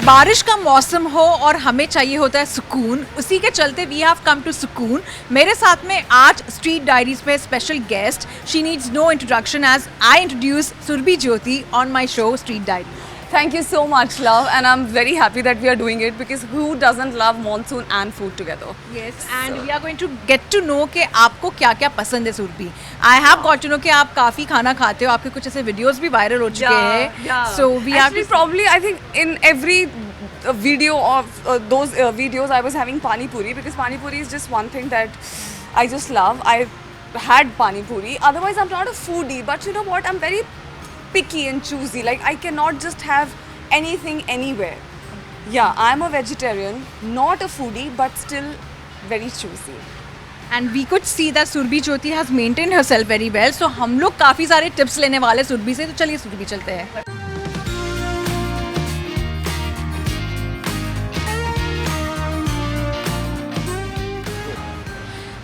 बारिश का मौसम हो और हमें चाहिए होता है सुकून, उसी के चलते वी हैव कम टू सुकून। मेरे साथ में आज स्ट्रीट डायरीज पे special guest, she needs no introduction as I introduce Surabhi Jyoti on my show street diary. Thank you so much, love, and I'm very happy that we are doing it because who doesn't love monsoon and food together? Yes, and we are going to get to know कि आपको क्या क्या पसंद है Surabhi. I have got to know कि आप काफ़ी खाना खाते हो, आपके कुछ ऐसे वीडियोस भी वायरल हो चुके हैं। So we have probably I think in every video of those videos I was having pani puri because pani puri is just one thing that I just love. I had pani puri. Otherwise, I'm not a foodie, but you know what? I'm very picky and choosy. Like I cannot just have anything anywhere. Yeah, I'm a vegetarian, not a foodie, but still very choosy. and we could see that Surabhi Jyoti has maintained herself very well. So हम लोग काफ़ी सारे tips लेने वाले सुरभि से, तो चलिए सुरभि चलते हैं।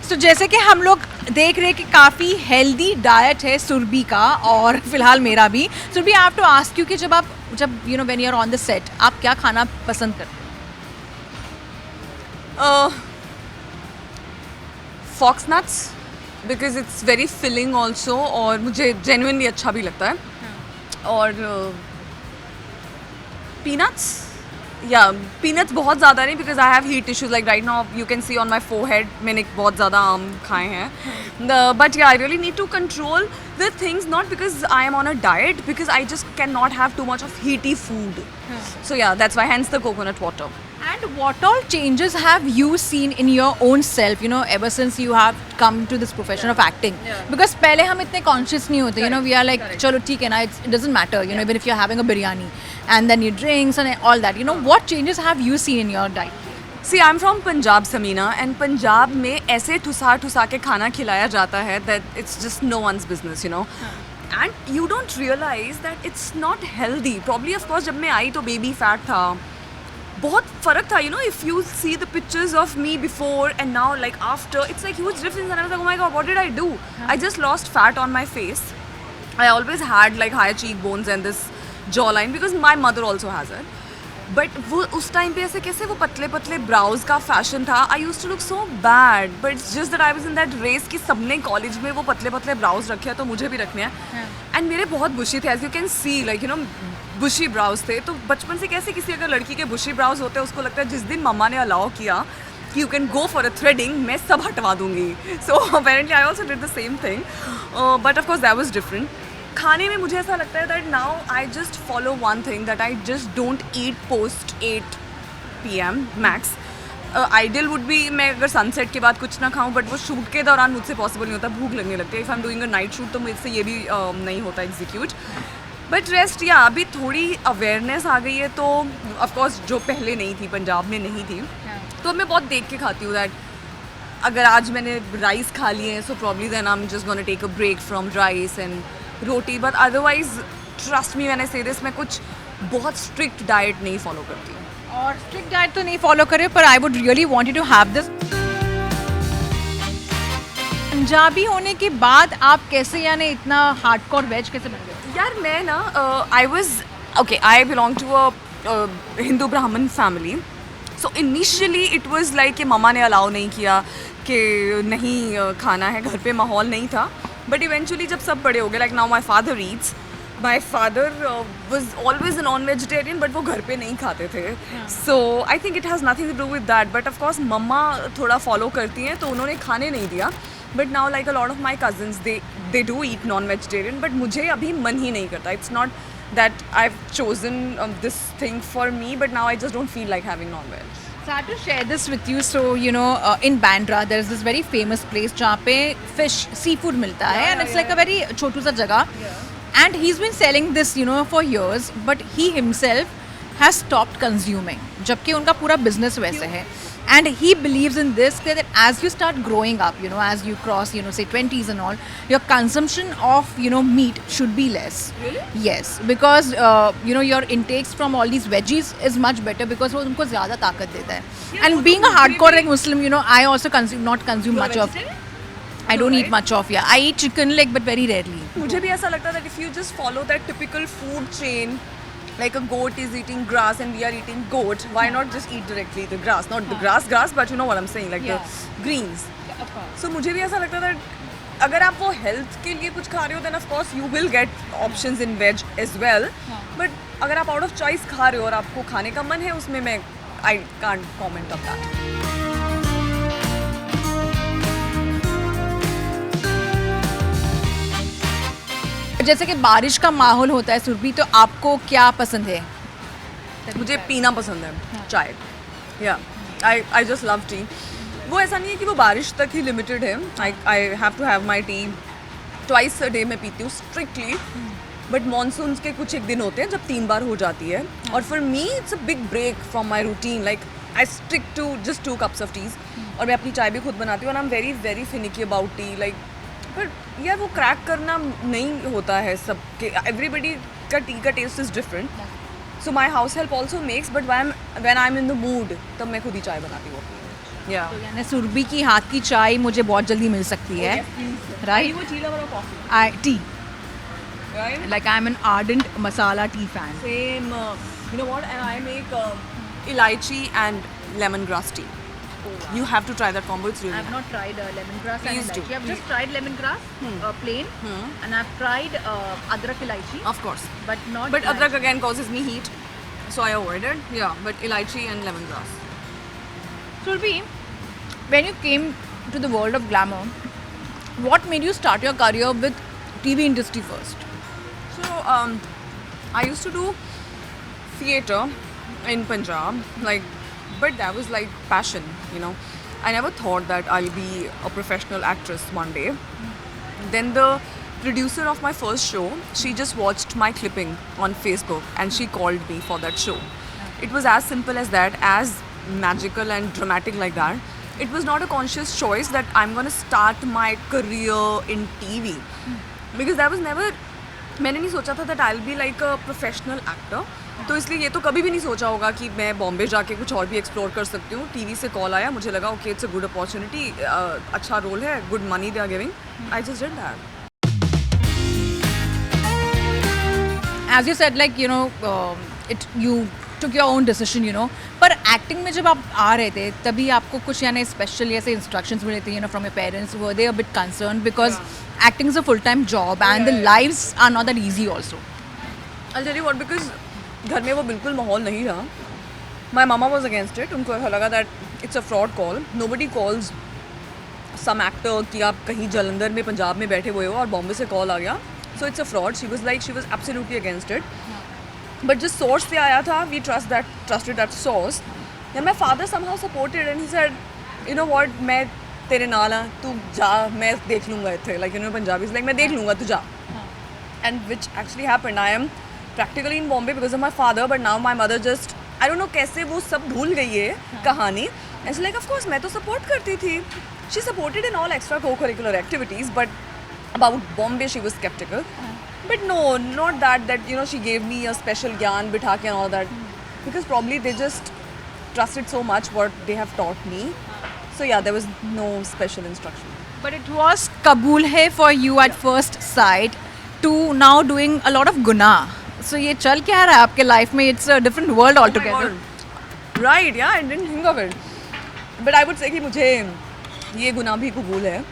तो जैसे कि हम लोग देख रहे हैं कि काफ़ी हेल्दी डाइट है सुरभि का, और फिलहाल मेरा भी। Surabhi, I have to ask you कि जब you know when you are on the set, आप क्या खाना पसंद करते हो? Fox nuts because it's very filling also, और मुझे जेन्युइनली अच्छा भी लगता है। और पीनट्स, या पीनट्स बहुत ज़्यादा नहीं because I have heat issues like right now you can see on my forehead, मैंने बहुत ज़्यादा आम खाए हैं। But yeah I really need to control the things, not because I am on a diet, because I just can not have too much of heaty food. So yeah that's why hence the coconut water. And what all changes have you seen in your own self, you know, ever since you have come to this profession of acting? Because पहले हम इतने conscious नहीं होते, you know, we are like, चलो ठीक है ना, it doesn't matter, you know, even if you're having a biryani and then you drinks and all that, you know, what changes have you seen in your diet? See, I'm from Punjab, Samina, and Punjab में ऐसे ठुसा के खाना खिलाया जाता है that it's just no one's business, you know. And you don't realize that it's not healthy. Probably, of course, जब मैं आई तो baby fat था, बहुत फर्क था, you know, if you see the pictures of me before and now like after, it's like huge difference, and I was like, oh my god, what did I do? I just lost fat on my face. I always had like higher cheekbones and this jawline because my mother also has it. But वो उस time पे ऐसे कैसे वो पतले पतले browse का fashion था, I used to look so bad, but it's just that I was in that race कि सबने कॉलेज में वो पतले पतले ब्राउज रखे हैं तो मुझे भी रखने हैं। एंड मेरे बहुत बुशी थे, as you can see, like you know, bushy brows थे। तो बचपन से कैसे किसी अगर लड़की के बुशी ब्राउज होते हैं, उसको लगता है जिस दिन मम्मा ने अलाउ किया कि you can go for a threading, मैं सब हटवा दूंगी। So apparently I also did the same thing, but of course that was different. खाने में मुझे ऐसा लगता है that now I just follow one thing, that I just don't eat post 8 PM max. Ideal would be मैं अगर sunset के बाद कुछ ना खाऊं, बट वो शूट के दौरान मुझसे पॉसिबल नहीं होता, भूख लगने लगती है। If I am doing a night shoot तो मुझसे ये भी नहीं होता एग्जीक्यूट। बट रेस्ट, या अभी थोड़ी अवेयरनेस आ गई है, तो ऑफकोर्स जो पहले नहीं थी, पंजाब में नहीं थी, तो मैं बहुत देख के खाती हूँ दैट अगर आज मैंने राइस खा लिए हैं, so probably then I am just gonna take a break from rice and roti. But otherwise trust me when I say this, मैं कुछ बहुत स्ट्रिक्ट डाइट नहीं फॉलो करती हूँ। और स्ट्रिक्ट डाइट तो नहीं फॉलो करे, पर I would really want you to have this. Punjabi होने के बाद आप कैसे, यानी इतना हार्डकोर वेज कैसे बन गए? यार मैं ना I was okay, I belong to a Hindu Brahmin family, so initially it was like कि मम्मा ने अलाउ नहीं किया कि नहीं खाना है, घर पे माहौल नहीं था। बट इवेंचुअली जब सब बड़े हो गए, like now my father eats, my father was always a non vegetarian, but वो घर पे नहीं खाते थे। So I think it has nothing to do with that, but of course मम्मा थोड़ा फॉलो करती हैं, तो उन्होंने खाने नहीं दिया। But now like a lot of my cousins they do eat non vegetarian, but मुझे अभी मन ही नहीं करता। It's not that I have chosen this thing for me, but now I just don't feel like having non veg. So I have to share this with you. So you know, in Bandra there is this very famous place जहाँ पे fish, seafood मिलता है, and it's like a very छोटू सा जगह. And he's been selling this, you know, for years, but he himself has stopped consuming. जबकि उनका पूरा business वैसे है. And he believes in this that as you start growing up, you know, as you cross, you know, say 20s and all, your consumption of, you know, meat should be less. Really? Yes, because you know, your intakes from all these veggies is much better because वो उनको ज़्यादा ताकत देता है. And being a hardcore like Muslim, you know, I also not consume much of. I don't eat much of, yeah. I eat chicken leg, but very rarely. मुझे भी ऐसा लगता है that if you just follow that typical food chain, like a goat is eating grass and we are eating goat, why not just eat directly the grass, not the grass but you know what I'm saying, like Yeah. the greens. Of course. So मुझे भी ऐसा लगता था अगर आप वो health के लिए कुछ खा रहे हो then of course you will get options in veg as well, but अगर आप out of choice खा रहे हो और आपको खाने का मन है उसमें मैं I can't comment on that. जैसे कि बारिश का माहौल होता है सुरभि, तो आपको क्या पसंद है? मुझे पीना पसंद है चाय, या आई जस्ट लव टी. वो ऐसा नहीं है कि वो बारिश तक ही लिमिटेड है. I have to have my tea twice a day मैं पीती हूँ स्ट्रिक्टली, बट मानसून के कुछ एक दिन होते हैं जब 3 बार हो जाती है, और for me it's a big break from my routine. Like I stick to just 2 cups of teas, और मैं अपनी चाय भी खुद बनाती हूँ, और I am very very finicky about tea. Like but यार वो क्रैक करना नहीं होता है सबके, एवरीबडी का टी का taste is different. So my house help also makes, but when I am in the mood तब मैं खुद ही चाय बनाती हूँ. या तो यानी सुरभि की हाथ की चाय मुझे बहुत जल्दी मिल सकती है, राइट? वो टी लवर और coffee, I T, right? like I'm an ardent masala tea fan. Same, you know what? And I make elaichi and lemongrass tea. You have to try that combo. It's really I've nice. not tried lemongrass Please and do. elaichi. I've just tried lemongrass plain, and I've tried adrak elaichi, Of course. but not. But adrak again causes me heat, so I avoided. Yeah, but elaichi and lemongrass. Surabhi, when you came to the world of glamour, what made you start your career with TV industry first? So I used to do theatre in Punjab, like, but that was like passion, you know. I never thought that I'll be a professional actress one day. Then the producer of my first show, she just watched my clipping on Facebook and she called me for that show. It was as simple as that, as magical and dramatic like that. It was not a conscious choice that I'm going to start my career in TV, because that was never, मैंने नहीं सोचा था that I'll be like a professional actor. तो इसलिए ये तो कभी भी नहीं सोचा होगा कि मैं बॉम्बे जाके कुछ और भी एक्सप्लोर कर सकती हूँ. टीवी से कॉल आया, मुझे लगा okay it's a good opportunity, अच्छा रोल है, good money they are giving, I just did that. As you said, like you took your own decision, पर एक्टिंग में जब आप आ रहे थे तभी आपको कुछ यानी स्पेशल ऐसे इंस्ट्रक्शंस मिले थे from your parents? Were they a bit concerned because acting is a full time job and the lives are not that easy also? I'll tell you what, because घर में वो बिल्कुल माहौल नहीं रहा. My mama was against it. उनको ऐसा लगा that it's a fraud call. Nobody calls some actor कि आप कहीं जलंधर में पंजाब में बैठे हुए हो और बॉम्बे से कॉल आ गया. So it's a fraud. She was absolutely against it. But जिस source से आया था, we trusted that source. Then my father somehow supported and he said, you know what, मैं तेरे नाल हाँ, तू जा, मैं देख लूँगा इत्थे. Like Punjabi is like मैं देख लूँगा, तू जा. And which actually happened. I am practically in Bombay because of my father, but now my mother just, I don't know कैसे वो सब भूल गई है कहानी. And she's like, of course मैं तो support करती थी. She supported in all extra co-curricular activities, but about Bombay she was skeptical. But no, not that she gave me a special gyan bitha ke and all that, because probably they just trusted so much what they have taught me. So yeah, there was no special instruction. But it was Kabul hai for you at first sight to now doing a lot of guna. So ये चल क्या रहा है आपके life में? It's a different world altogether. Oh my God. Right, yeah, I didn't think of it. But I would say कि मुझे ये गुनाह भी कबूल है.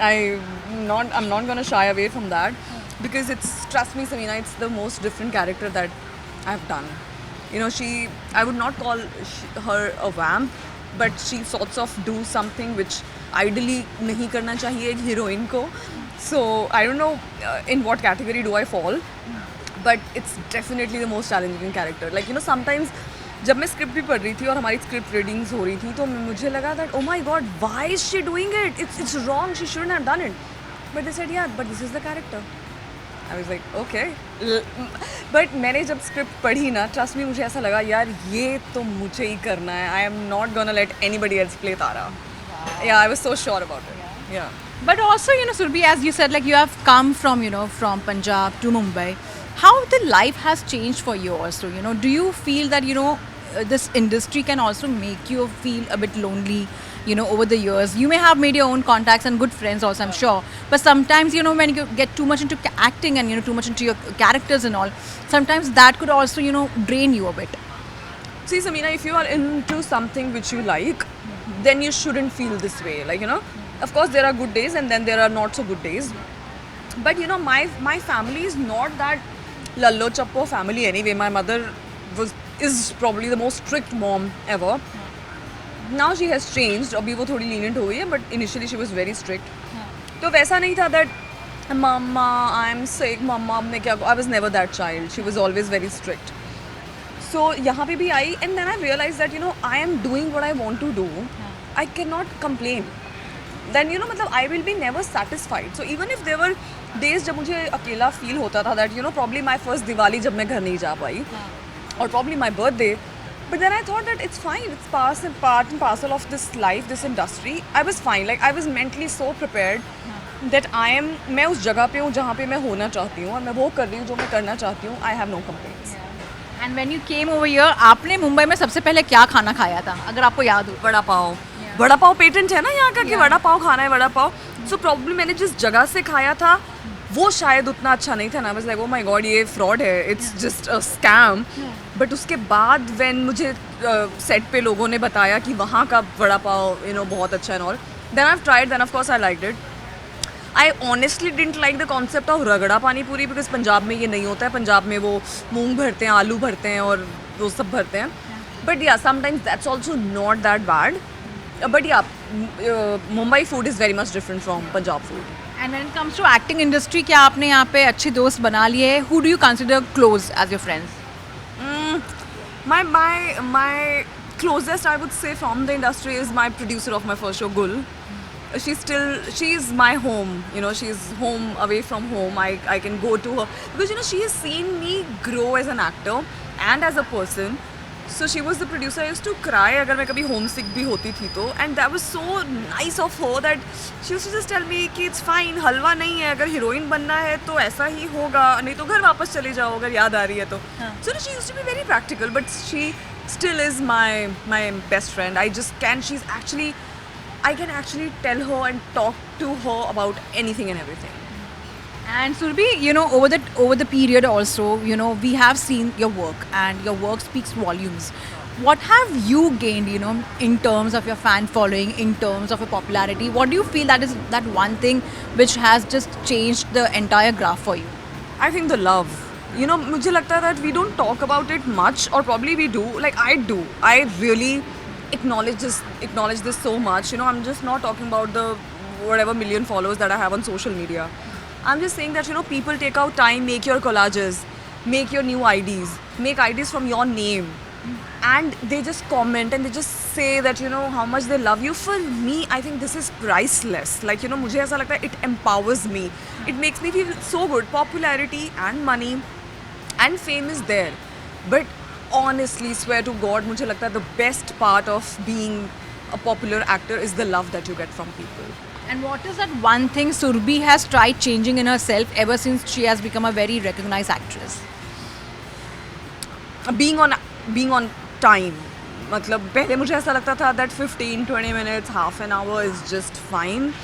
I'm not gonna shy away from that, because trust me Samina, it's the most different character that I've done. I would not call her a vamp, but she sorts of do something which ideally नहीं करना चाहिए एक heroine को. So I don't know in what category do I fall, but it's definitely the most challenging character. Like sometimes जब मैं script भी पढ़ रही थी और हमारी स्क्रिप्ट रीडिंग्स हो रही थी तो मुझे लगा that oh my god, why is she doing it, it's wrong, she shouldn't have done it. But they said yeah but this is the character. I was like okay. But मैंने जब script पढ़ी ना, trust me, मुझे ऐसा लगा यार ये तो मुझे ही करना है. I am not gonna let anybody else play Tara. Yeah I was so sure about it. Yeah But also, Surabhi, as you said, like you have come from, from Punjab to Mumbai. How the life has changed for you also, Do you feel that, this industry can also make you feel a bit lonely? over the years. You may have made your own contacts and good friends also, I'm sure. But sometimes, when you get too much into acting and, too much into your characters and all, sometimes that could also, drain you a bit. See, Samina, if you are into something which you like, then you shouldn't feel this way. Like, of course there are good days and then there are not so good days. But, my family is not that lallo chappo family anyway. My mother is probably the most strict mom ever. Now she has changed. अभी वो थोड़ी lenient हो गई है, but initially she was very strict. तो वैसा नहीं था that mama I'm sick, mama अब मैं क्या I was never that child. She was always very strict. So यहाँ पे भी आई and then I realized that I am doing what I want to do. I cannot complain. Then मतलब I will be never satisfied. So even if there were days जब मुझे अकेला feel होता था that probably my first Diwali जब मैं घर नहीं जा पाई or probably my birthday. But then I thought that it's fine. It's part and parcel of this life, this industry. I was fine. Like I was mentally so prepared that मैं उस जगह पे हूँ जहाँ पे मैं होना चाहती हूँ और मैं वो कर रही हूँ जो मैं करना चाहती हूँ. I have no complaints. And when you came over here, आपने मुंबई में सबसे पहले क्या खाना खाया था, अगर आपको याद हो? वड़ा पाव. वड़ा पाव पेटेंट है ना यहाँ का कि वड़ा पाव खाना है वड़ा पाव. So probably मैंने जिस जगह से खाया था वो शायद उतना अच्छा नहीं था ना. I was like, oh my god, ये fraud है. It's just a scam. But उसके बाद when मुझे सेट पे लोगों ने बताया कि वहाँ का वड़ा पाव बहुत अच्छा है और then I've tried, then of course I liked it. I honestly didn't like the concept of रगड़ा पानी पूरी because पंजाब में ये नहीं होता है. पंजाब में वो मूंग भरते हैं, आलू भरते हैं और वो सब भरते हैं. But yeah, sometimes that's also not that bad. But yeah, Mumbai food is very much different from Punjab food. And when it comes to acting industry, क्या आपने यहाँ पे अच्छे दोस्त बना लिए? Who do you consider close as your friends? My closest I would say from the industry is my producer of my first show, Gul. She's my home. She's home away from home. I can go to her because she has seen me grow as an actor and as a person. So she was the producer. I used to cry अगर मैं कभी homesick भी होती थी तो. And that was so nice of her that she used to just tell me कि it's fine, हलवा नहीं है, अगर हीरोइन बनना है तो ऐसा ही होगा, नहीं तो घर वापस चले जाओ अगर याद आ रही है तो. So she used to be very practical, but she still is my best friend. I can actually tell her and talk to her about anything and everything. And Surbhi, over the period also, we have seen your work and your work speaks volumes. What have you gained, in terms of your fan following, in terms of your popularity? What do you feel that is that one thing which has just changed the entire graph for you? I think the love. मुझे लगता है that we don't talk about it much, or probably we do. Like I do. I really acknowledge this so much. I'm just not talking about the whatever million followers that I have on social media. I'm just saying that people take out time, make your collages, make your new IDs, make IDs from your name, and they just comment and they just say that how much they love you. For me, I think this is priceless. Like मुझे ऐसा लगता है it empowers me. It makes me feel so good. Popularity and money and fame is there, but honestly, swear to God, मुझे लगता है the best part of being a popular actor is the love that you get from people. And what is that one thing Surbhi has tried changing in herself ever since she has become a very recognized actress? Being on time. मतलब पहले मुझे ऐसा लगता था that 15-20 minutes, half an hour is just fine.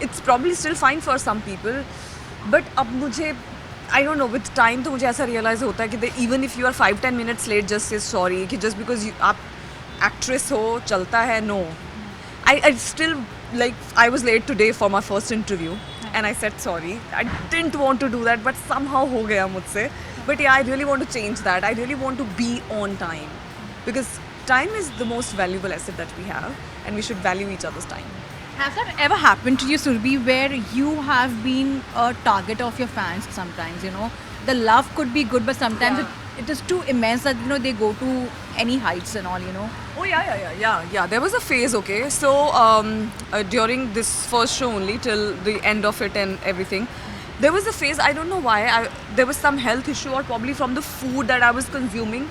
It's probably still fine for some people, but अब मुझे I don't know, with time तो मुझे ऐसा realize होता है कि even if you are 5-10 minutes late, just say sorry. कि just because आप actress हो चलता है, no. I still, like, I was late today for my first interview and I said sorry. I didn't want to do that, but somehow हो गया मुझसे. But yeah, I really want to change that. I really want to be on time because time is the most valuable asset that we have and we should value each other's time. Has that ever happened to you, Surbhi, where you have been a target of your fans sometimes, The love could be good, but sometimes it is too immense that, they go to any heights and all, Oh, yeah. There was a phase, okay. So, during this first show only, till the end of it and everything, there was a phase, I don't know why, there was some health issue or probably from the food that I was consuming.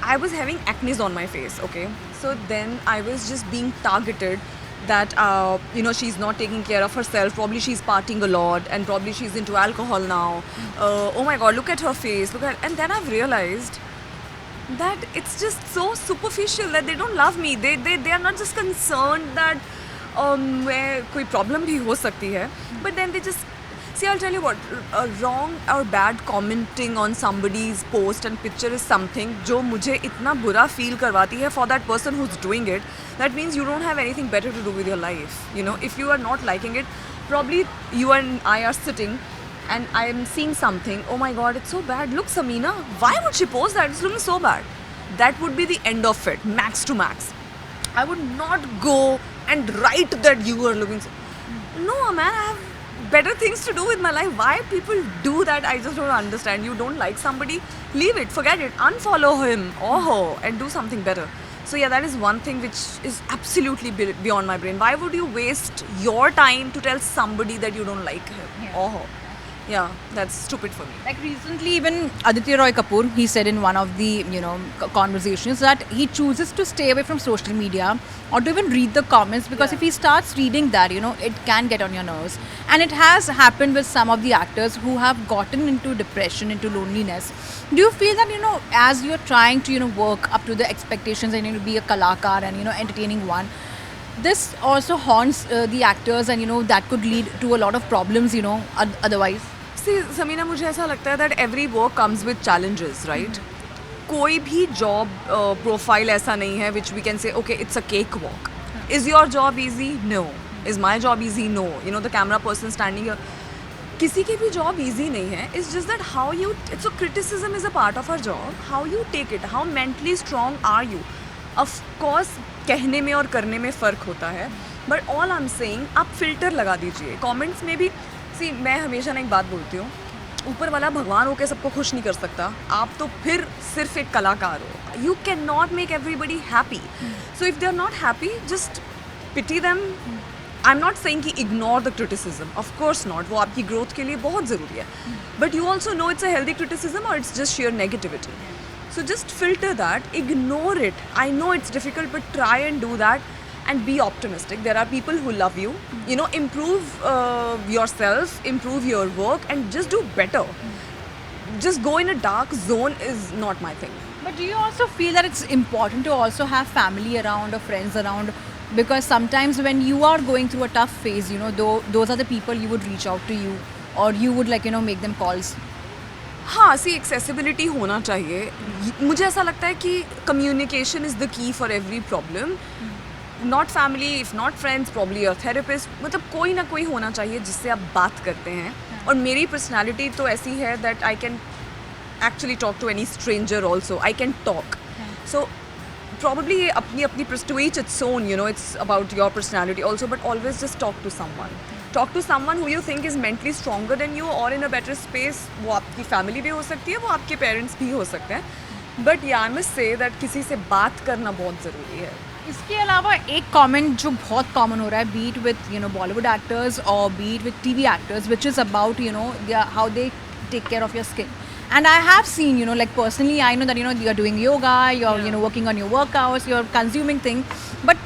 I was having acne on my face, okay. So then I was just being targeted that, she's not taking care of herself. Probably she's partying a lot and probably she's into alcohol now. Oh my God, look at her face. And then I've realized that it's just so superficial that they don't love me. They are not just concerned that मैं कोई problem भी हो सकती है, but then they just see. I'll tell you what, wrong or bad commenting on somebody's post and picture is something जो मुझे इतना बुरा feel करवाती है for that person who's doing it. That means you don't have anything better to do with your life. You know, if you are not liking it, probably you and I are sitting and I am seeing something. Oh my God, it's so bad. Look, Samina, why would she post that? It's looking so bad. That would be the end of it, max to max. I would not go and write that you are looking so. No, man, I have better things to do with my life. Why people do that, I just don't understand. You don't like somebody, leave it, forget it, unfollow him or her and do something better. So yeah, that is one thing which is absolutely beyond my brain. Why would you waste your time to tell somebody that you don't like him or her? Yeah, that's stupid for me. Like recently, even Aditya Roy Kapoor, he said in one of the conversations that he chooses to stay away from social media or to even read the comments because if he starts reading that, it can get on your nerves. And it has happened with some of the actors who have gotten into depression, into loneliness. Do you feel that as you're trying to work up to the expectations and to be a kalakar and entertaining one, this also haunts the actors and that could lead to a lot of problems otherwise? See, Samina, मुझे ऐसा लगता है that every work comes with challenges, right? कोई भी job profile ऐसा नहीं है which we can say, okay, it's a cakewalk. Is your job easy? No. Is my job easy? No. The camera person standing here. किसी की भी job easy नहीं है. It's just that how you. So criticism is a part of our job. How you take it? How mentally strong are you? Of course, कहने में और करने में फ़र्क होता है. But all I'm saying, आप filter लगा दीजिए. Comments में भी. See, मैं हमेशा ना एक बात बोलती हूँ, ऊपर वाला भगवान होकर सबको खुश नहीं कर सकता. आप तो फिर सिर्फ एक कलाकार हो. You cannot make everybody happy. So if they're not happy, just pity them. I'm not saying कि ignore the criticism. Of course not. वो आपकी growth के लिए बहुत ज़रूरी है. But you also know it's a healthy criticism or it's just sheer negativity. So just filter that, ignore it. I know it's difficult, but try and do that. And be optimistic. There are people who love you. Improve yourself, improve your work, and just do better. Just go in a dark zone is not my thing. But do you also feel that it's important to also have family around or friends around? Because sometimes when you are going through a tough phase, those are the people you would reach out to you, or you would make them calls. हाँ, सी accessibility होना चाहिए. मुझे ऐसा लगता है कि communication is the key for every problem. Not family, if not friends, probably your therapist. मतलब कोई ना कोई होना चाहिए जिससे आप बात करते हैं. और मेरी personality तो ऐसी है that I can actually talk to any stranger also. I can talk. So probably अपनी to each its own, it's about your personality also, but always just talk to someone. Talk to someone who you think is mentally stronger than you or in a better space. वो आपकी family भी हो सकती है, वो आपके parents भी हो सकते हैं. But yeah, I must say that किसी से बात करना बहुत ज़रूरी है. इसके अलावा एक कमेंट जो बहुत कॉमन हो रहा है, बीट विद बॉलीवुड एक्टर्स और beat with TV actors, which is about how they take care of your skin. And I have seen, like personally, I know that, you're doing yoga, you're working on your workouts, you're consuming things. But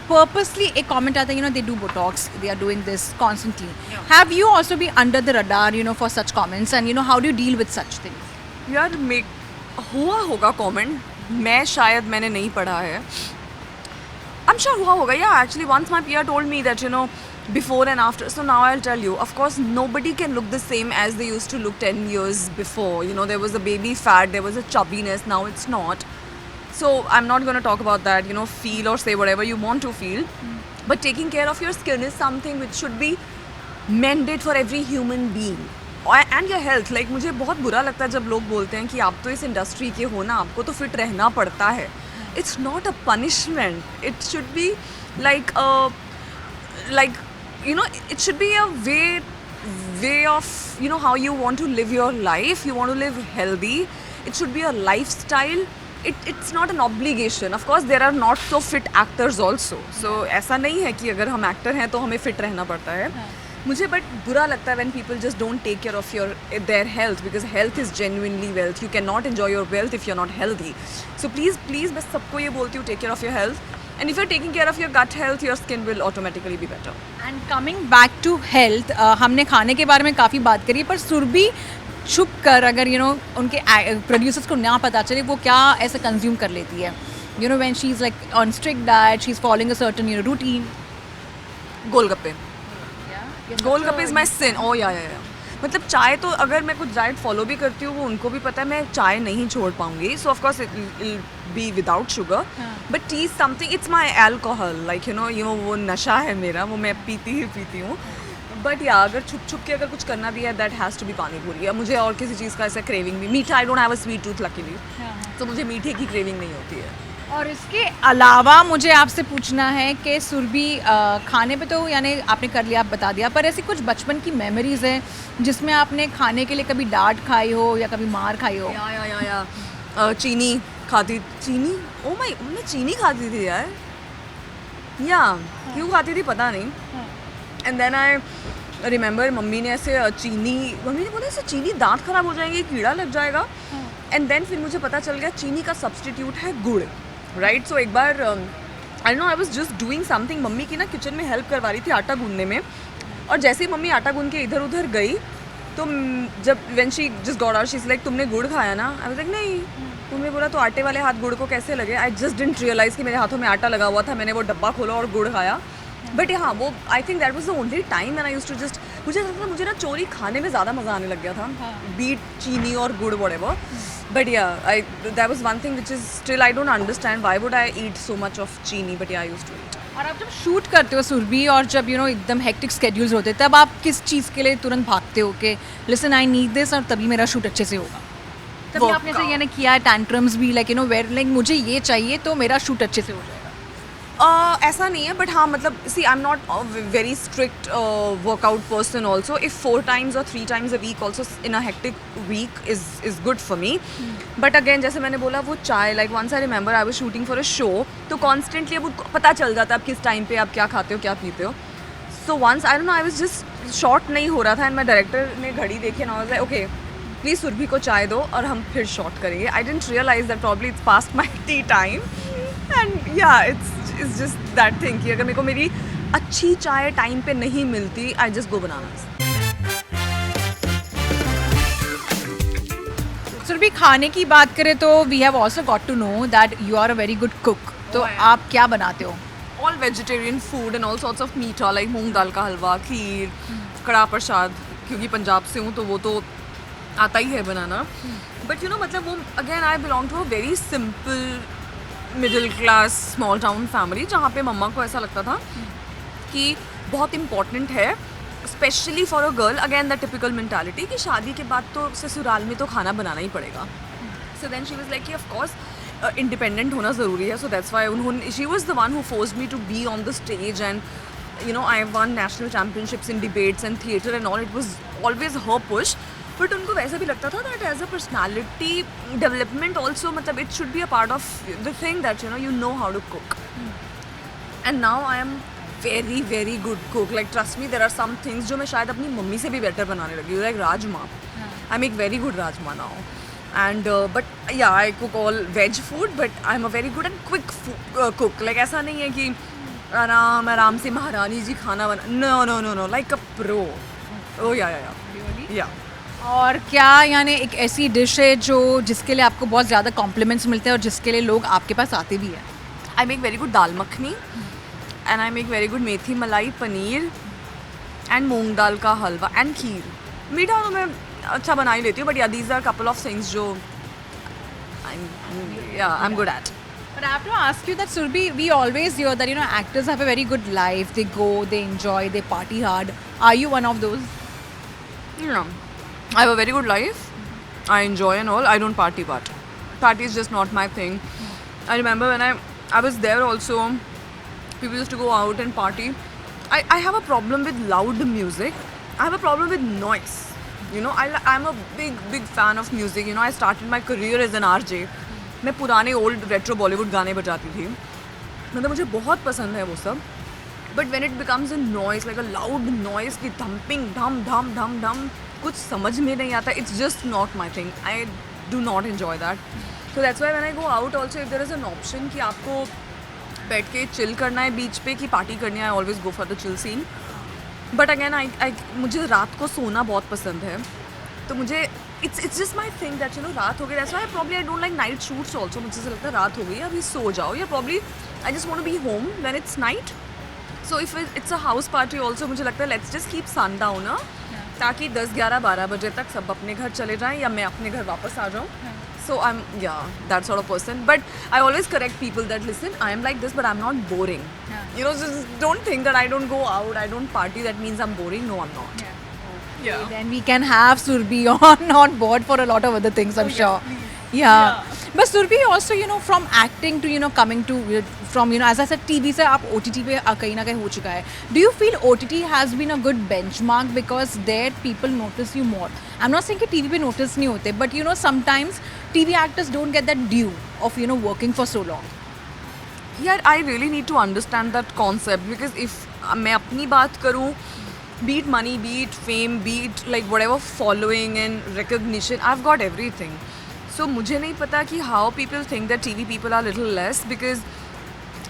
purposely, a comment आता है, they do Botox, they are doing this constantly. Yeah. Have you also been under the radar, for such comments? And, how do you deal with such things? यार, हुआ होगा comment. मैं शायद मैंने नहीं पढ़ा है. I'm sure हुआ होगा. Yeah, actually, once my PR told me that, before and after. So now I'll tell you, of course, nobody can look the same as they used to look 10 years before. There was a baby fat, there was a chubbiness, now it's not. So I'm not going to talk about that, feel or say whatever you want to feel. But taking care of your skin is something which should be mandate for every human being. And your health. Like, मुझे बहुत बुरा लगता है जब लोग बोलते हैं कि आप तो इस इंडस्ट्री के हो ना, आपको तो फिट रहना पड़ता है. It's not a punishment. It should be like it should be a way of how you want to live your life. You want to live healthy. It should be a lifestyle. It's not an obligation. Of course, there are not so fit actors also. So ऐसा नहीं है कि अगर हम actor हैं तो हमें fit रहना पड़ता है. मुझे but बुरा लगता है when people just don't take care of their health, because health is genuinely wealth. You cannot enjoy your wealth if you're not healthy. So please मैं सबको ये बोलती हूँ, take care of your health. And if you're taking care of your gut health, your skin will automatically be better. And coming back to health, हमने खाने के बारे में काफ़ी बात करी, पर सुरभि छुप कर अगर उनके प्रोड्यूसर्स को ना पता चले वो क्या ऐसे कंज्यूम कर लेती है, when she is like on strict diet, she is following a certain routine. Golgappe. Golgappe is my sin. Oh yeah मतलब चाय तो अगर मैं कुछ डाइट फॉलो भी करती हूँ वो उनको भी पता है मैं चाय नहीं छोड़ पाऊंगी. सो of course it will be without sugar, but T is something, it's my alcohol, like वो नशा है मेरा, वो मैं पीती ही पीती हूँ. बट या अगर छुप छुप के अगर कुछ करना भी है दैट हैज़ टू बी पानी पूरी. या मुझे और किसी चीज़ का ऐसा क्रेविंग भी, मीठा, I don't have a sweet tooth luckily, तो मुझे मीठे की क्रेविंग नहीं होती है. और इसके अलावा मुझे आपसे पूछना है कि सुरभि, खाने पे तो यानी आपने कर लिया, आप बता दिया, पर ऐसी कुछ बचपन की मेमोरीज हैं जिसमें आपने खाने के लिए कभी डांट खाई हो या कभी मार खाई हो? या चीनी खाती, चीनी, ओ माय, मैं चीनी खाती थी यार. या क्यों खाती थी पता नहीं. And then I remember mummy ने ऐसे मम्मी ने बोला ऐसे चीनी दांत खराब हो जाएंगे, कीड़ा लग जाएगा. एंड देन फिर मुझे पता चल गया चीनी का सब्सटीट्यूट है गुड़, राइट. सो एक बार I know I was just doing something, मम्मी की ना किचन में हेल्प करवा रही थी आटा गूंदने में, और जैसे ही मम्मी आटा गूंद के इधर उधर गई तो जब when she just got out she is like तुमने गुड़ खाया ना. आई वाज लाइक नहीं. तुमने बोला तो आटे वाले हाथ गुड़ को कैसे लगे. आई जस्ट डिडंट रियलाइज कि मेरे हाथों में आटा लगा हुआ था. मैंने वो डब्बा खोला और गुड़ खाया. बट हाँ, वो I think that was the only time when I used to just, मुझे ना चोरी खाने में ज़्यादा मज़ा आने लग गया था, बीट चीनी और गुड़ व्हाटएवर. बट या that was one thing which is still I don't understand why would I eat so much of चीनी, but yeah I used to eat. और आप जब शूट करते हो सुरभि, और जब एकदम हेक्टिक स्केड्यूल्स होते हैं, तब आप किस चीज़ के लिए तुरंत भागते हो कि लिसन आई नीड दिस, और तभी मेरा शूट अच्छे से होगा? तभी आपने से यानी किया है टैंट्रम्स भी, लाइक वेयर लाइक मुझे ये चाहिए तो मेरा शूट अच्छे से हो जाएगा? ऐसा नहीं है, बट हाँ मतलब see I am not very strict workout person also. If 4 times or 3 times a week also in a hectic week is good for me. But again जैसे मैंने बोला वो चाय, like once I remember I was shooting for a show, तो constantly अब उनको पता चल जाता है आप किस टाइम पे आप क्या खाते हो क्या पीते हो. So once I don't know I was just shot नहीं हो रहा था एंड माई डायरेक्टर ने घड़ी देखी ना, I was like okay please Surbhi को चाय दो और हम फिर शॉट करेंगे. I didn't realise that probably it's past my tea time. And yeah it's just that thing कि अगर मेरे को मेरी अच्छी चाय टाइम पे नहीं मिलती I just go bananas. Surbhi, खाने की बात करें तो we have also got to know that you are a very good cook. तो आप क्या बनाते हो? All vegetarian food and all sorts of मीठा, लाइक मूंग दाल का हलवा, खीर, कड़ा प्रसाद. क्योंकि पंजाब से हूँ तो वो तो आता ही है बनाना. बट मतलब वो again I belong to a very simple middle class small town family, जहाँ पे मम्मा को ऐसा लगता था कि बहुत इम्पॉर्टेंट है specially for a girl, again the typical mentality कि शादी के बाद तो ससुराल में तो खाना बनाना ही पड़ेगा. So then she was like कि ऑफ कोर्स इंडिपेंडेंट होना ज़रूरी है. सो दैट्स व्हाई उन्होंने, she was the one who forced me to be on the stage and I won national championships in debates and theatre and all. It was always her push. But उनको वैसे भी लगता था that as a personality development also, मतलब it should be a part of the thing that you know how to cook. And now I am very very good cook. Like trust me, there are some things जो मैं शायद अपनी mummy से भी better बनाने लगी हूँ, like rajma. I make very good rajma now. And but yeah I cook all veg food, but I am a very good and quick cook. Like ऐसा नहीं है कि आराम से महारानी जी खाना बना, no no no no, like a pro. Oh yeah. और क्या यानी एक ऐसी डिश है जो जिसके लिए आपको बहुत ज़्यादा कॉम्प्लीमेंट्स मिलते हैं और जिसके लिए लोग आपके पास आते भी हैं? I make very good dal makhani and I make very good methi malai paneer and मूंग दाल का हलवा एंड खीर. मीठा तो मैं अच्छा बना ही लेती हूँ, but yeah these are couple of things जो I am good at. But I have to ask you that Surbhi, we always hear that actors have a very good life. They go, they enjoy, they party hard. Are you one of those? No. I have a very good life. I enjoy and all. I don't party, but party is just not my thing. I remember when I was there also, people used to go out and party. I have a problem with loud music. I have a problem with noise. I'm a big fan of music. I started my career as an RJ. मैं पुराने old retro Bollywood गाने बजाती थी, मतलब मुझे बहुत पसंद है वो सब. But when it becomes a noise, like a loud noise की थम्पिंग धम धम धम धम, कुछ समझ में नहीं आता. It's just not my thing. I do not enjoy that. So that's why when I go out also, if there is an option कि आपको बैठ के चिल करना है बीच पे कि पार्टी करनी है, I always go for the chill scene. But again मुझे रात को सोना बहुत पसंद है, तो मुझे it's just my thing that you know रात हो गई. That's why probably I don't like night shoots also. मुझे ऐसा लगता है रात हो गई अभी सो जाओ, या probably I just want to be home when it's night. So if it's a house party also मुझे लगता है let's just keep sundown ना, ताकि 10, 11, 12 बजे तक सब अपने घर चले जाएं या मैं अपने घर वापस आ जाऊँ. So I'm that sort of person. But I always correct people that listen, I am like this but I'm not boring. You know, just don't think that I don't go out, I don't party, that means I'm boring. No, I'm not. Yeah. Then we can have Surbhi on board for a lot of other things, I'm sure. please. Yeah. But Surbhi also, you know, from acting to, you know, coming to, from, you know, as I said, TV से आप OTT पे कहीं ना कहीं हो चुका है. Do you feel OTT has been a good benchmark because there people notice you more? I'm not saying कि TV पे notice नहीं होते, but you know, sometimes TV actors don't get that due of, you know, working for so long. Yeah, I really need to understand that concept because if मैं अपनी बात करूँ, be it money, be it fame, be it like whatever following and recognition, I've got everything. So मुझे नहीं पता कि how people think that TV people are little less, because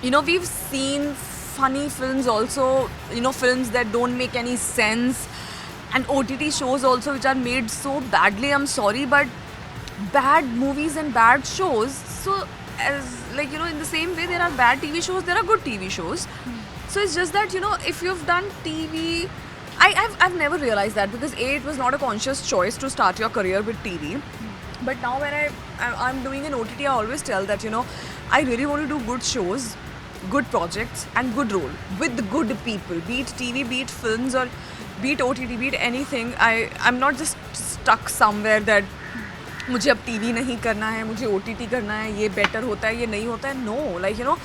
you know we've seen funny films also, you know, films that don't make any sense, and OTT shows also which are made so badly. I'm sorry, but bad movies and bad shows. So as like, you know, in the same way there are bad TV shows, there are good TV shows. So it's just that, you know, if you've done TV, I've never realized that, because A, it was not a conscious choice to start your career with TV. But now when I'm doing an OTT, I always tell that, you know, I really want to do good shows, good projects and good role with good people, be it TV, be it films, or be it OTT, be it anything. I'm not just stuck somewhere that मुझे अब TV नहीं करना है, मुझे OTT करना है, ये better होता है, ये नहीं होता है. No, like, you know,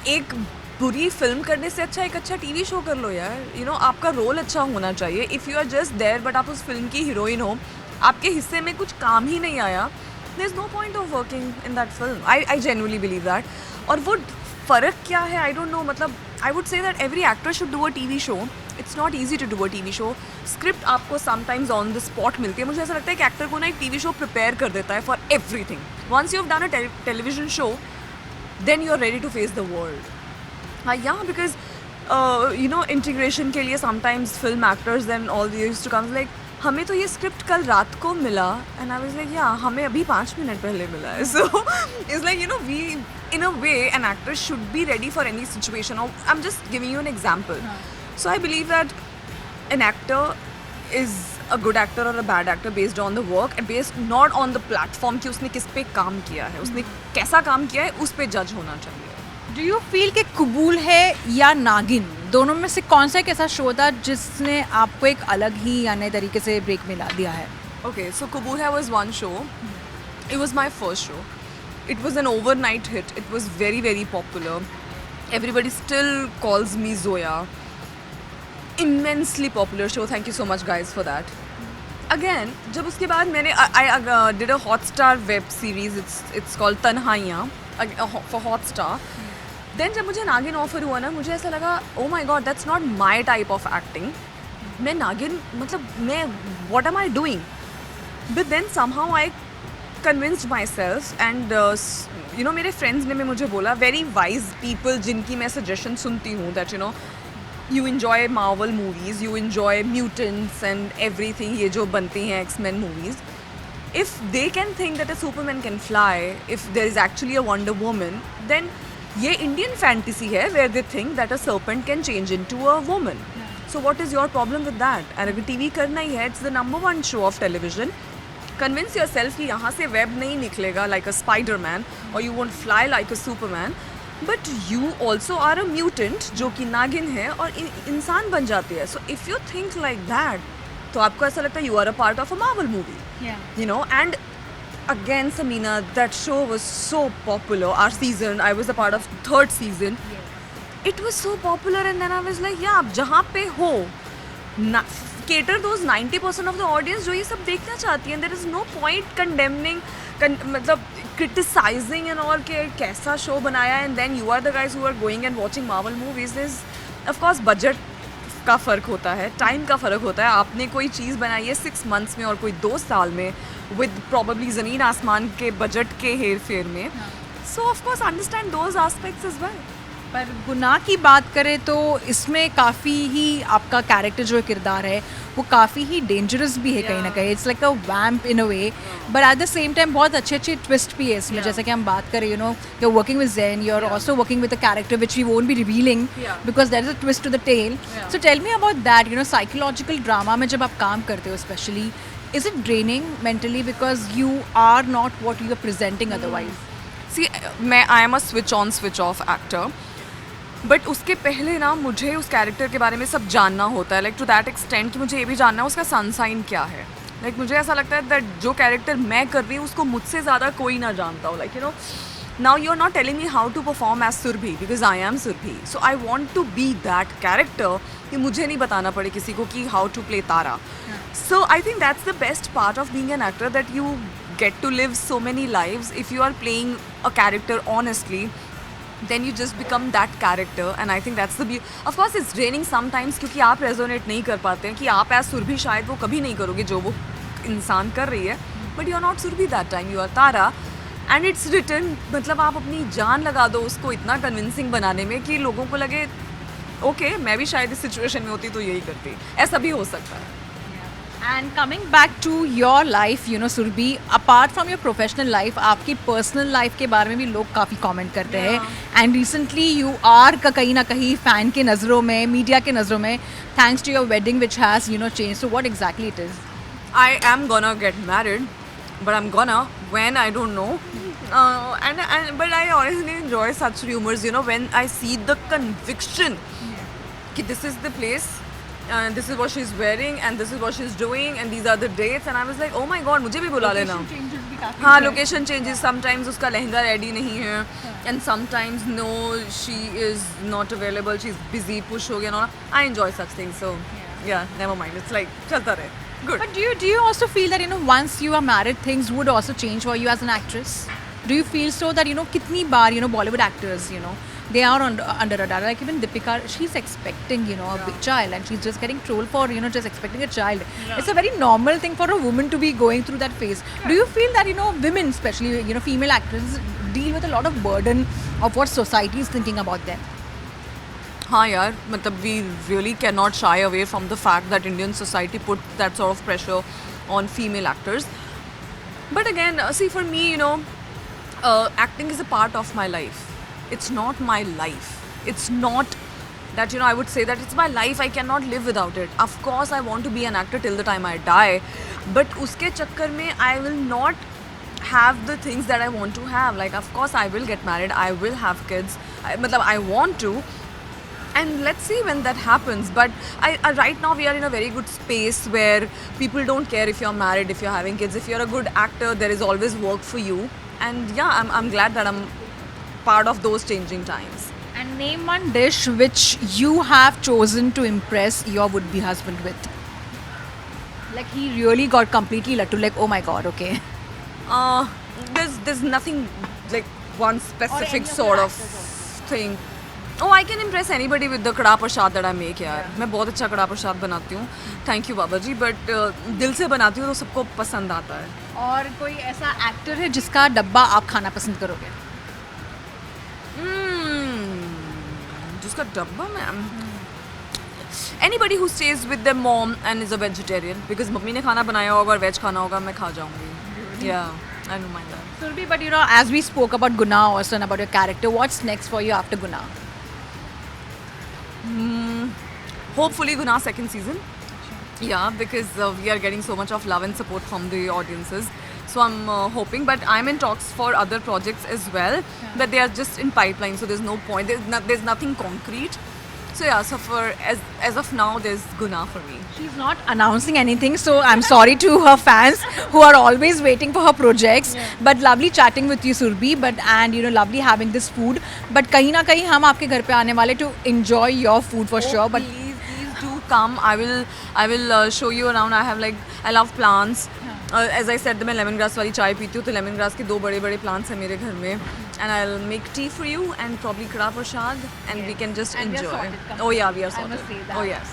एक बुरी फिल्म करने से अच्छा एक अच्छा टीवी शो कर लो यार. यू नो, आपका रोल अच्छा होना चाहिए. If you are just there but आप उस फिल्म की हीरोइन हो, आपके हिस्से में कुछ काम ही नहीं आया, there is no point of working in that film. I genuinely believe that. और वो फ़र्क क्या है, आई डोंट नो. मतलब I would say that every actor should do a TV show. It's not easy to do a TV show. Script आपको sometimes on the spot मिलती है. मुझे ऐसा लगता है कि एक्टर को ना एक टीवी शो प्रिपेयर कर देता है for everything. Once you have done a television show, then you are ready to face the world. Yeah, because you know, integration के लिए sometimes film actors and all they used to come like, हमें तो ये script कल रात को मिला, and I was like, yeah, हमें अभी 5 मिनट पहले मिला है. So it's like, you know, we, in a way, an actor should be ready for any situation. Or I'm just giving you an example. So I believe that an actor is a good actor or a bad actor based on the work and based not on the platform कि उसने किस पे काम किया है, उसने कैसा काम किया है, उस पे जज होना चाहिए. डू यू फील कि कबूल है या नागिन, दोनों में से कौन सा एक ऐसा शो था जिसने आपको एक अलग ही या नए तरीके से ब्रेक मिला दिया है? Okay, so Kabul Hai was one show. It was my first show. It was an overnight hit. It was very, very popular. Everybody still calls me Zoya. Immensely popular show. Thank you so much, guys, for that. Again, जब उसके बाद मैंने I did a Hotstar web series. It's called Tanhaiyan for Hotstar. Then जब मुझे Naagin offer हुआ ना, मुझे ऐसा लगा, oh my god, that's not my type of acting. मैं नागिन, मतलब मैं, what am I doing? But then somehow I convinced my self and you know, मेरे फ्रेंड्स ने मुझे बोला, वेरी वाइज पीपल जिनकी मैं सजेशन सुनती हूँ, that you know, you enjoy Marvel movies, you enjoy mutants and everything, ये जो बनती हैं X Men movies. If they can think that a Superman can fly, if there is actually a Wonder Woman, then ये Indian fantasy है where they think that a serpent can change into a woman. So what is your problem with that? And अगर TV करना ही है, it's the #1 show of television. Convince yourself कि यहाँ से web नहीं निकलेगा like a Spider-Man, or you won't fly like a Superman. But you also are a mutant जो कि नागिन है और इंसान बन जाती है. So if you think like that, तो आपको ऐसा लगता है you are a part of a Marvel movie. Yeah. You know, and again, Samina, that show was so popular. Our season, I was a part of 3rd season. Yes. It was so popular, and then I was like, yeah, आप जहाँ पे हो, cater those 90% of the audience जो ये सब देखना चाहती है. There is no point condemning, मतलब criticizing and all के कैसा show बनाया, and then you are the guys who are going and watching Marvel movies. There's, of course, budget का फ़र्क होता है, टाइम का फ़र्क होता है. आपने कोई चीज़ बनाई है 6 months में और कोई 2 साल में, विद प्रॉबली ज़मीन आसमान के बजट के हेर फेर में. So of course understand those aspects as well. पर गुनाह की बात करें तो इसमें काफ़ी ही आपका कैरेक्टर जो किरदार है वो काफ़ी ही डेंजरस भी है कहीं ना कहीं. It's like a vamp in a way, but at the same time बहुत अच्छे अच्छे ट्विस्ट भी है इसमें. जैसे कि हम बात करें you know you are working with Zain, you are also working with a character which we won't be revealing because there is a twist to the tale. So tell me about that, you know psychological drama में जब आप काम करते हो specially, is it draining mentally because you are not what you are presenting otherwise? सी मैं आई am a switch on switch off actor, but उसके पहले ना मुझे उस कैरेक्टर के बारे में सब जानना होता है, लाइक टू दैट एक्सटेंट कि मुझे ये भी जानना है उसका सनसाइन क्या है. लाइक मुझे ऐसा लगता है दैट जो कैरेक्टर मैं कर रही हूँ उसको मुझसे ज़्यादा कोई ना जानता हो. Like you no now you're not telling me how to perform as Surbhi because I am Surbhi, so I want to be that character कि मुझे नहीं बताना पड़े किसी को कि how to play Tara. So I think that's the best part of being an actor, that you get to live so many lives. If you are playing a character honestly, then you just become that character, and I think that's the beauty. Of course it's draining sometimes क्योंकि आप resonate नहीं कर पाते हैं कि आप as Surbhi शायद वो कभी नहीं करोगे जो वो इंसान कर रही है, but you're not Surbhi that time, you are Tara. And it's written, मतलब आप अपनी जान लगा दो उसको इतना कन्विंसिंग बनाने में कि लोगों को लगे ओके मैं भी शायद इस सिचुएशन में होती तो यही करती. ऐसा भी हो सकता है. And coming back to your life, you know, Surbhi, apart from your professional life, आपकी personal life के बारे में भी लोग काफ़ी comment करते हैं. And recently you are कहीं ना कहीं fan के नज़रों में, media के नज़रों में, thanks to your wedding which has, you know, changed. So what exactly it is? I am gonna get married, but I'm gonna when I don't know. And but I honestly enjoy such rumors, you know, when I see the conviction कि this is the place and this is what she's wearing and this is what she's doing and these are the dates, and I was like oh my god मुझे भी बुला लेना. हाँ, location changes, sometimes उसका lehenga ready नहीं है and sometimes no she is not available, she's busy, push हो गया ना. I enjoy such things, so yeah never mind, it's like चलता रहे. Good. But do you also feel that, you know, once you are married, things would also change for you as an actress? Do you feel so that, you know, kitni baar, you know, Bollywood actors, you know, they are under radar. Like even Deepika, she's expecting, you know, a big child, and she's just getting trolled for, you know, just expecting a child. It's a very normal thing for a woman to be going through that phase. Do you feel that, you know, women, especially, you know, female actors, deal with a lot of burden of what society is thinking about them? हाँ यार, मतलब we really cannot shy away from the fact that Indian society put that sort of pressure on female actors. But again, see, for me, you know, acting is a part of my life. It's not my life. It's not that, you know, I would say that it's my life, I cannot live without it. Of course I want to be an actor till the time I die, but uske chakkar mein I will not have the things that I want to have. Like of course I will get married, I will have kids, matlab I want to, and let's see when that happens. But I right now we are in a very good space where people don't care if you're married, if you're having kids. If you're a good actor, there is always work for you, and yeah, I'm glad that I'm part of those changing times. And name one dish which you have chosen to impress your would-be husband with. Like he really got completely lattu, like oh my god, okay. There's nothing like one specific any of sort your of thing. Oh, I can impress anybody with the कड़ा प्रसाद that I make यार. मैं बहुत अच्छा कड़ा प्रसाद बनाती हूँ. Thank you Baba ji. But दिल से बनाती हूँ तो सबको पसंद आता है. और कोई ऐसा एक्टर है जिसका डब्बा आप खाना पसंद करोगे? जिसका डब्बा ma'am. Anybody who stays with their mom and is a vegetarian, because mummy ने खाना बनाया होगा और वेज खाना होगा, मैं खा जाऊँगी. Yeah, I don't mind that. Surbhi, but you know, as we spoke about Guna also and about your character, what's next for you after Guna? Hopefully Guna second season. Yeah, because we are getting so much of love and support from the audiences. So I'm hoping, but I'm in talks for other projects as well, but they are just in pipeline, so there's no point. There's nothing concrete. So yeah, so for as of now, there's Guna for me. She's not announcing anything, so I'm sorry to her fans who are always waiting for her projects. But lovely chatting with you, Surbhi. And you know, lovely having this food. But कहीं ना कहीं हम आपके घर पे आने वाले to enjoy your food for sure. But Please do come. I will show you around. I love plants. As I said, मैं lemongrass वाली चाय पीती हूँ, तो lemongrass के 2 बड़े plants हैं मेरे घर में. And I'll make tea for you and probably kada prasad, and we can just And we are enjoy. sorted, come Oh on. yeah, we are I sorted. must say that. Oh yes.